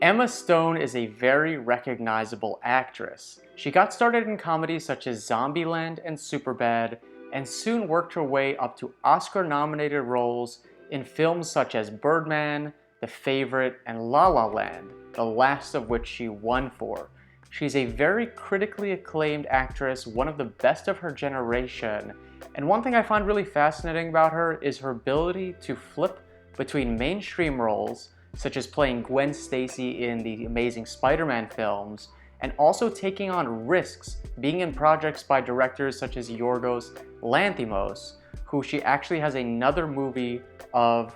Emma Stone is a very recognizable actress. She got started in comedies such as Zombieland and Superbad, and soon worked her way up to Oscar-nominated roles in films such as Birdman, The Favorite, and La La Land, the last of which she won for. She's a very critically acclaimed actress, one of the best of her generation, and one thing I find really fascinating about her is her ability to flip between mainstream roles, such as playing Gwen Stacy in the Amazing Spider-Man films, and also taking on risks, being in projects by directors such as Yorgos Lanthimos, who she actually has another movie of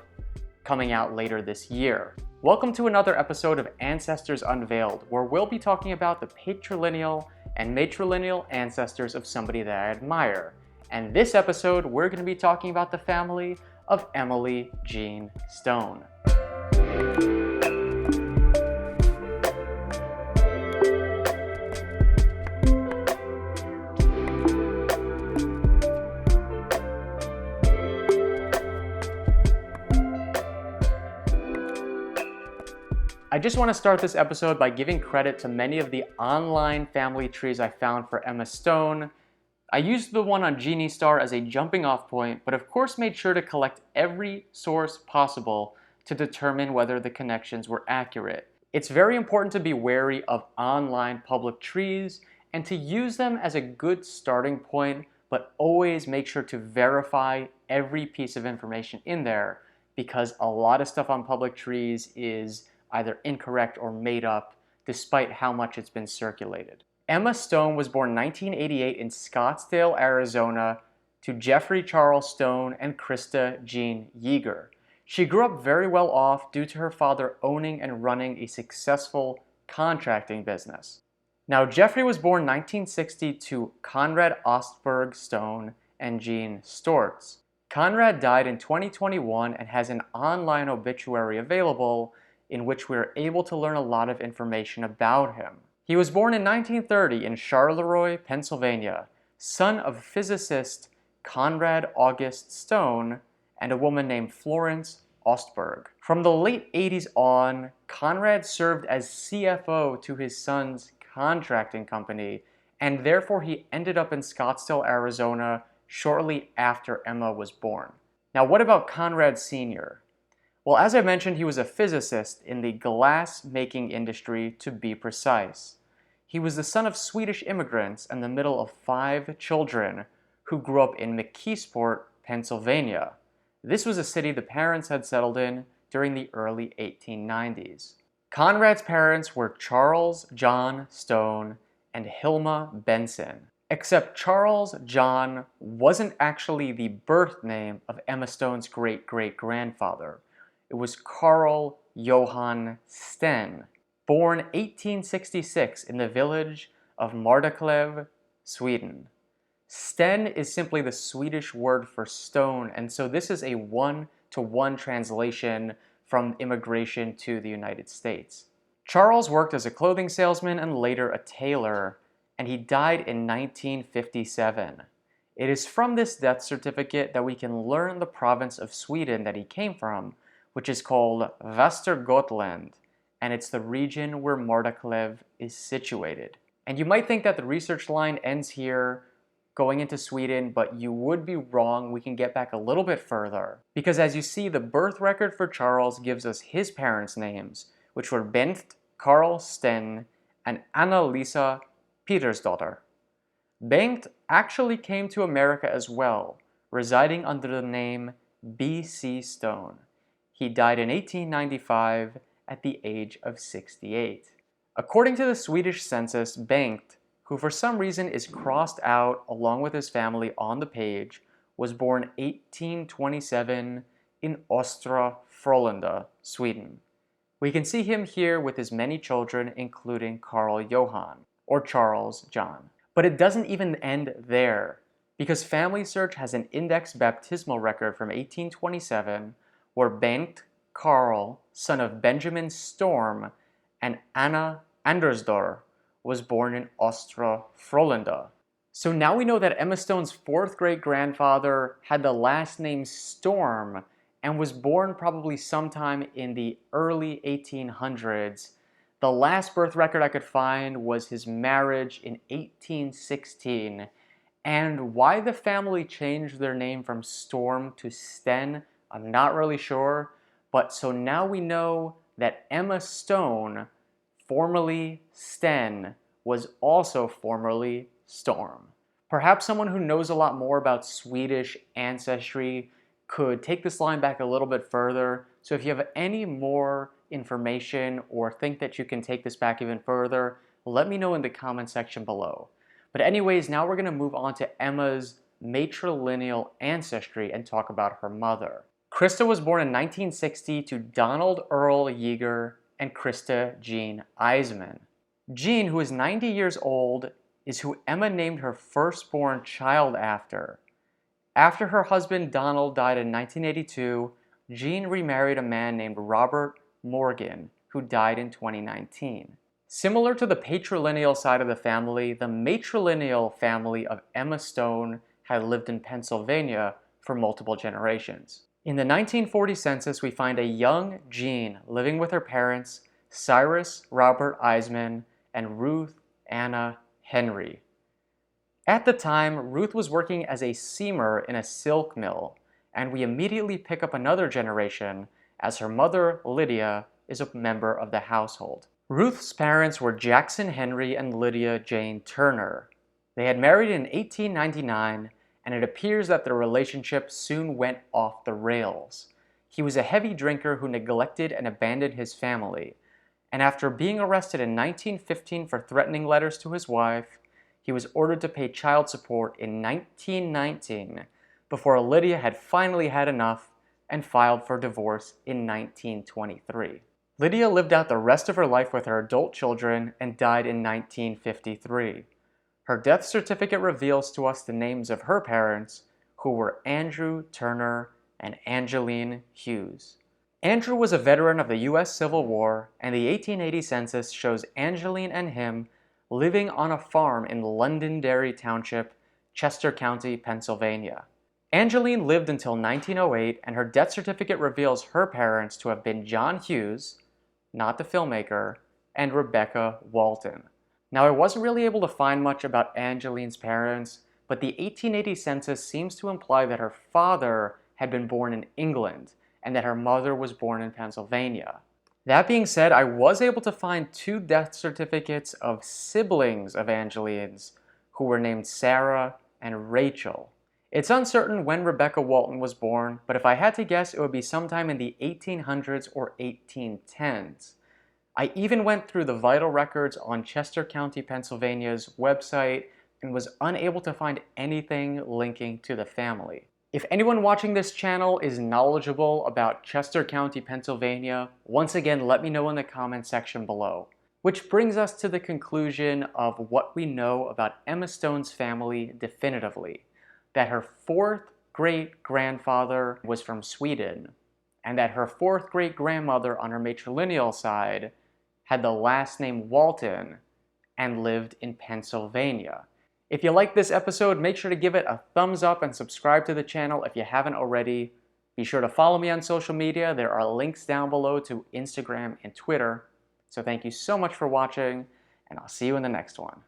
coming out later this year. Welcome to another episode of Ancestors Unveiled, where we'll be talking about the patrilineal and matrilineal ancestors of somebody that I admire. And this episode, we're going to be talking about the family of Emily Jean Stone. I just want to start this episode by giving credit to many of the online family trees I found for Emma Stone. I used the one on Genie Star as a jumping off point, but of course made sure to collect every source possible to determine whether the connections were accurate. It's very important to be wary of online public trees and to use them as a good starting point, but always make sure to verify every piece of information in there, because a lot of stuff on public trees is either incorrect or made up, despite how much it's been circulated. Emma Stone was born 1988 in Scottsdale, Arizona, to Jeffrey Charles Stone and Krista Jean Yeager. She grew up very well off due to her father owning and running a successful contracting business. Now, Jeffrey was born 1960 to Conrad Ostberg Stone and Jean Stortz. Conrad died in 2021 and has an online obituary available in which we are able to learn a lot of information about him. He was born in 1930 in Charleroi, Pennsylvania, son of physicist Conrad August Stone and a woman named Florence Ostberg. From the late 80s on, Conrad served as CFO to his son's contracting company, and therefore he ended up in Scottsdale, Arizona shortly after Emma was born. Now, what about Conrad Sr.? Well, as I mentioned, he was a physicist in the glass-making industry, to be precise. He was the son of Swedish immigrants and the middle of 5 children who grew up in McKeesport, Pennsylvania. This was a city the parents had settled in during the early 1890s. Conrad's parents were Charles John Stone and Hilma Benson. Except Charles John wasn't actually the birth name of Emma Stone's great-great-grandfather. It was Carl Johan Sten, born 1866 in the village of Mardaklev, Sweden. Sten is simply the Swedish word for stone, and so this is a one-to-one translation from immigration to the United States. Charles worked as a clothing salesman and later a tailor, and he died in 1957. It is from this death certificate that we can learn the province of Sweden that he came from, which is called Västergötland, and it's the region where Mardaklev is situated. And you might think that the research line ends here, going into Sweden, but you would be wrong. We can get back a little bit further. Because as you see, the birth record for Charles gives us his parents' names, which were Bengt Carl Sten and Anna-Lisa Petersdotter. Bengt actually came to America as well, residing under the name B.C. Stone. He died in 1895 at the age of 68. According to the Swedish census, Bengt, who for some reason is crossed out along with his family on the page, was born 1827 in Östra Frölunda, Sweden. We can see him here with his many children, including Carl Johan, or Charles John. But it doesn't even end there, because Family Search has an indexed baptismal record from 1827 where Bengt Carl, son of Benjamin Storm and Anna Andersdor, was born in Östra Frölunda. So now we know that Emma Stone's 4th great-grandfather had the last name Storm and was born probably sometime in the early 1800s, The last birth record I could find was his marriage in 1816, and why the family changed their name from Storm to Sten, I'm not really sure, but so now we know that Emma Stone, formerly Sten, was also formerly Storm. Perhaps someone who knows a lot more about Swedish ancestry could take this line back a little bit further. So if you have any more information or think that you can take this back even further, let me know in the comment section below. But anyways, now we're going to move on to Emma's matrilineal ancestry and talk about her mother. Krista was born in 1960 to Donald Earl Yeager and Krista Jean Eisman. Jean, who is 90 years old, is who Emma named her firstborn child after. After her husband Donald died in 1982, Jean remarried a man named Robert Morgan, who died in 2019. Similar to the patrilineal side of the family, the matrilineal family of Emma Stone had lived in Pennsylvania for multiple generations. In the 1940 census, we find a young Jean living with her parents, Cyrus Robert Eisman and Ruth Anna Henry. At the time, Ruth was working as a seamer in a silk mill, and we immediately pick up another generation as her mother, Lydia, is a member of the household. Ruth's parents were Jackson Henry and Lydia Jane Turner. They had married in 1899, and it appears that their relationship soon went off the rails. He was a heavy drinker who neglected and abandoned his family, and after being arrested in 1915 for threatening letters to his wife, he was ordered to pay child support in 1919 before Lydia had finally had enough and filed for divorce in 1923. Lydia lived out the rest of her life with her adult children and died in 1953. Her death certificate reveals to us the names of her parents, who were Andrew Turner and Angeline Hughes. Andrew was a veteran of the U.S. Civil War, and the 1880 census shows Angeline and him living on a farm in Londonderry Township, Chester County, Pennsylvania. Angeline lived until 1908, and her death certificate reveals her parents to have been John Hughes, not the filmmaker, and Rebecca Walton. Now, I wasn't really able to find much about Angeline's parents, but the 1880 census seems to imply that her father had been born in England and that her mother was born in Pennsylvania. That being said, I was able to find 2 death certificates of siblings of Angeline's who were named Sarah and Rachel. It's uncertain when Rebecca Walton was born, but if I had to guess, it would be sometime in the 1800s or 1810s. I even went through the vital records on Chester County, Pennsylvania's website and was unable to find anything linking to the family. If anyone watching this channel is knowledgeable about Chester County, Pennsylvania, once again, let me know in the comment section below. Which brings us to the conclusion of what we know about Emma Stone's family definitively, that her 4th great-grandfather was from Sweden, and that her 4th great-grandmother on her matrilineal side had the last name Walton and lived in Pennsylvania. If you like this episode, make sure to give it a thumbs up and subscribe to the channel if you haven't already. Be sure to follow me on social media. There are links down below to Instagram and Twitter. So thank you so much for watching, and I'll see you in the next one.